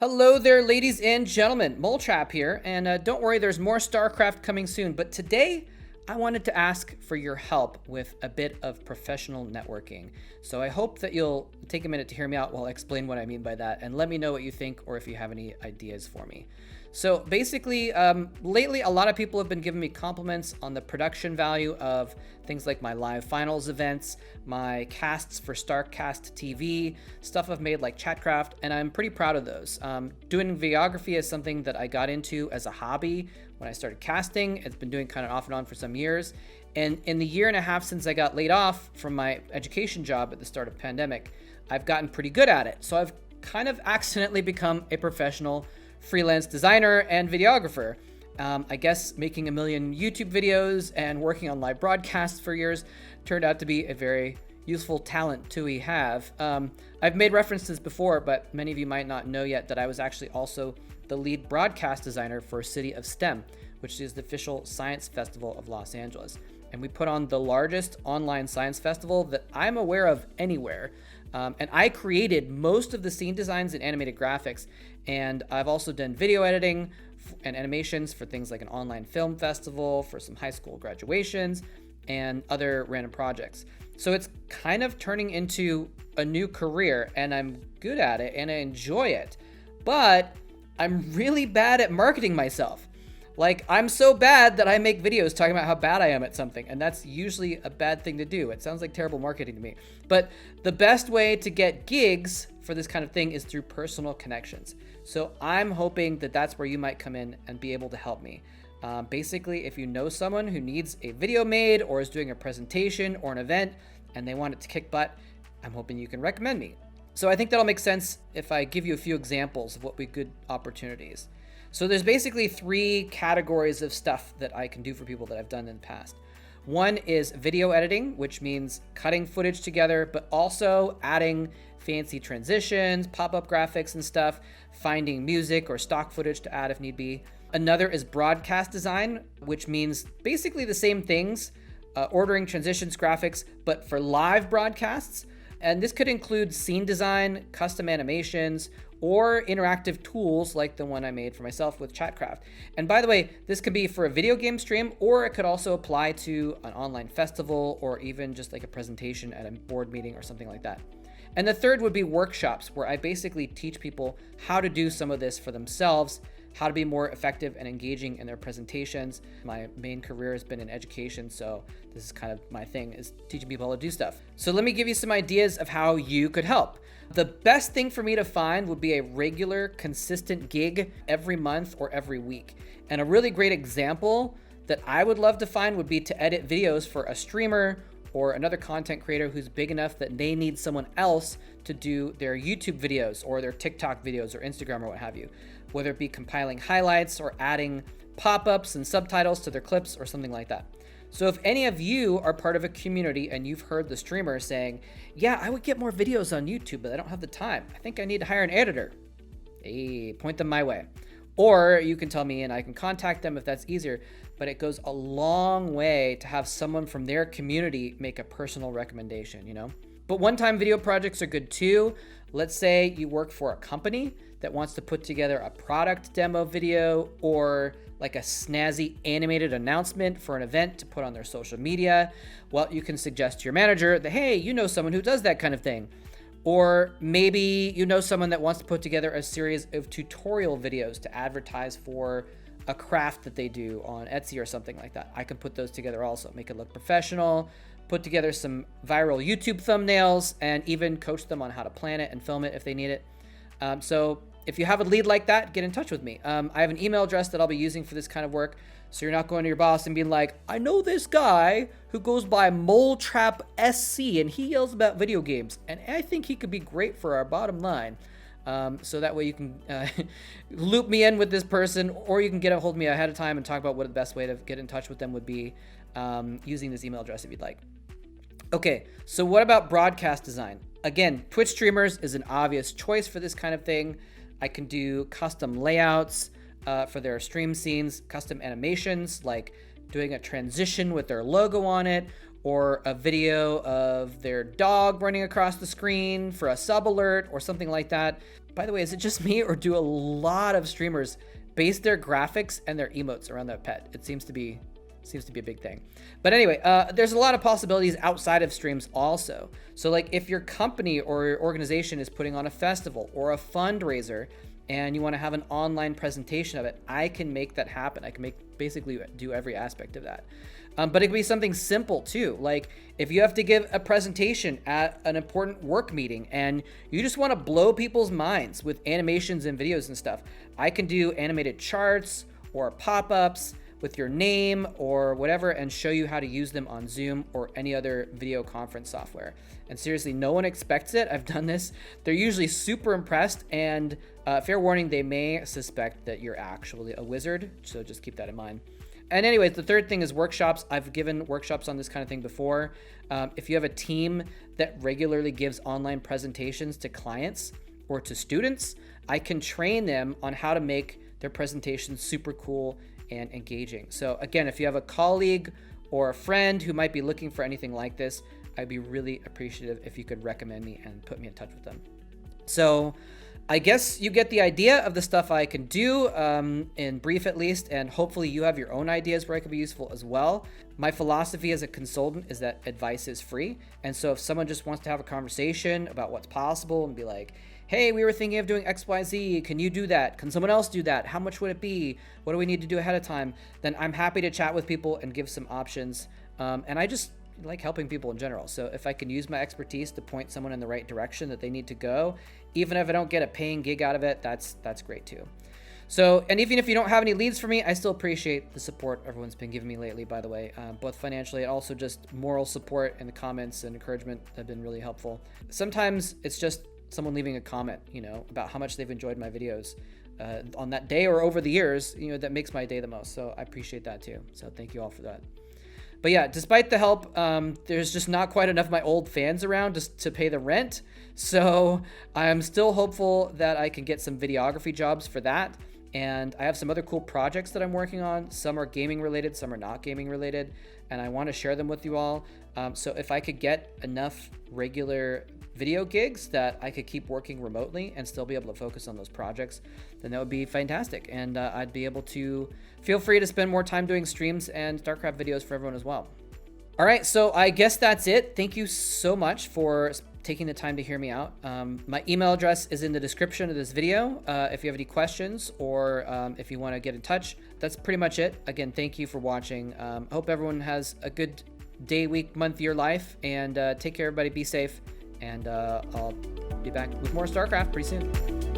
Hello there, ladies and gentlemen. Moletrap here, and don't worry, there's more StarCraft coming soon. But today, I wanted to ask for your help with a bit of professional networking. So I hope that you'll take a minute to hear me out while I explain what I mean by that, and let me know what you think or if you have any ideas for me. So basically, lately, a lot of people have been giving me compliments on the production value of things like my live finals events, my casts for StarCast TV, stuff I've made like Chatcraft, and I'm pretty proud of those. Doing videography is something that I got into as a hobby when I started casting. It's been doing kind of off and on for some years. And in the year and a half since I got laid off from my education job at the start of the pandemic, I've gotten pretty good at it. So I've kind of accidentally become a professional freelance designer and videographer. I guess making a million YouTube videos and working on live broadcasts for years turned out to be a very useful talent to have. I've made references before, but many of you might not know yet that I was actually also the lead broadcast designer for City of STEM, which is the official science festival of Los Angeles. And we put on the largest online science festival that I'm aware of anywhere. And I created most of the scene designs and animated graphics. And I've also done video editing and animations for things like an online film festival, for some high school graduations, and other random projects. So it's kind of turning into a new career, and I'm good at it and I enjoy it. But I'm really bad at marketing myself. Like, I'm so bad that I make videos talking about how bad I am at something, and that's usually a bad thing to do. It sounds like terrible marketing to me. But the best way to get gigs for this kind of thing is through personal connections. So I'm hoping that that's where you might come in and be able to help me. Basically, if you know someone who needs a video made or is doing a presentation or an event and they want it to kick butt, I'm hoping you can recommend me. So I think that'll make sense if I give you a few examples of what would be good opportunities. So there's basically three categories of stuff that I can do for people that I've done in the past. One is video editing, which means cutting footage together, but also adding fancy transitions, pop-up graphics and stuff, finding music or stock footage to add if need be. Another is broadcast design, which means basically the same things, ordering transitions, graphics, but for live broadcasts. And this could include scene design, custom animations, or interactive tools like the one I made for myself with Chatcraft. And by the way, this could be for a video game stream, or it could also apply to an online festival, or even just like a presentation at a board meeting or something like that. And the third would be workshops, where I basically teach people how to do some of this for themselves, how to be more effective and engaging in their presentations. My main career has been in education, so this is kind of my thing, is teaching people how to do stuff. So let me give you some ideas of how you could help. The best thing for me to find would be a regular, consistent gig every month or every week. And a really great example that I would love to find would be to edit videos for a streamer or another content creator who's big enough that they need someone else to do their YouTube videos or their TikTok videos or Instagram or what have you, whether it be compiling highlights or adding pop-ups and subtitles to their clips or something like that. So if any of you are part of a community and you've heard the streamer saying, yeah, I would get more videos on YouTube, but I don't have the time. I think I need to hire an editor. Hey, point them my way. Or you can tell me and I can contact them if that's easier, but it goes a long way to have someone from their community make a personal recommendation, you know? But one-time video projects are good too. Let's say you work for a company that wants to put together a product demo video or like a snazzy animated announcement for an event to put on their social media. Well, you can suggest to your manager that, hey, you know someone who does that kind of thing. Or maybe you know someone that wants to put together a series of tutorial videos to advertise for a craft that they do on Etsy or something like that. I can put those together also, make it look professional, put together some viral YouTube thumbnails, and even coach them on how to plan it and film it if they need it. So if you have a lead like that, get in touch with me. I have an email address that I'll be using for this kind of work. So you're not going to your boss and being like, I know this guy who goes by moletrap SC and he yells about video games. And I think he could be great for our bottom line. So that way you can loop me in with this person, or you can get a hold of me ahead of time and talk about what the best way to get in touch with them would be using this email address if you'd like. Okay, so what about broadcast design? Again, Twitch streamers is an obvious choice for this kind of thing. I can do custom layouts for their stream scenes, custom animations, like doing a transition with their logo on it, or a video of their dog running across the screen for a sub alert or something like that. by the way, is it just me, or do a lot of streamers base their graphics and their emotes around that pet? It seems to be a big thing. But anyway, there's a lot of possibilities outside of streams also. So like if your company or your organization is putting on a festival or a fundraiser and you want to have an online presentation of it, I can make that happen. I can basically do every aspect of that. But it could be something simple too. Like if you have to give a presentation at an important work meeting and you just want to blow people's minds with animations and videos and stuff, I can do animated charts or pop-ups with your name or whatever and show you how to use them on Zoom or any other video conference software. And seriously, no one expects it. I've done this. They're usually super impressed, and fair warning, they may suspect that you're actually a wizard. So just keep that in mind. And anyways, the third thing is workshops. I've given workshops on this kind of thing before. If you have a team that regularly gives online presentations to clients or to students, I can train them on how to make their presentations super cool and engaging. So again, if you have a colleague or a friend who might be looking for anything like this, I'd be really appreciative if you could recommend me and put me in touch with them. So I guess you get the idea of the stuff I can do, in brief at least, and hopefully you have your own ideas where I could be useful as well. My philosophy as a consultant is that advice is free. And so if someone just wants to have a conversation about what's possible and be like, hey, we were thinking of doing XYZ. Can you do that? Can someone else do that? How much would it be? What do we need to do ahead of time? Then I'm happy to chat with people and give some options. And I just like helping people in general. So if I can use my expertise to point someone in the right direction that they need to go, even if I don't get a paying gig out of it, that's great too. So, and even if you don't have any leads for me, I still appreciate the support everyone's been giving me lately, by the way, both financially and also just moral support in the comments and encouragement have been really helpful. Sometimes it's just someone leaving a comment, about how much they've enjoyed my videos on that day or over the years, that makes my day the most. So I appreciate that too. So thank you all for that. But yeah, despite the help, there's just not quite enough of my old fans around just to pay the rent. So I'm still hopeful that I can get some videography jobs for that. And I have some other cool projects that I'm working on. Some are gaming related, some are not gaming related, and I want to share them with you all. So if I could get enough regular video gigs that I could keep working remotely and still be able to focus on those projects, then that would be fantastic. And I'd be able to feel free to spend more time doing streams and StarCraft videos for everyone as well. All right, so I guess that's it. Thank you so much for taking the time to hear me out. My email address is in the description of this video. If you have any questions or if you want to get in touch, that's pretty much it. Again, thank you for watching. Hope everyone has a good day, week, month, year, life, and take care, everybody. Be safe, and I'll be back with more StarCraft pretty soon.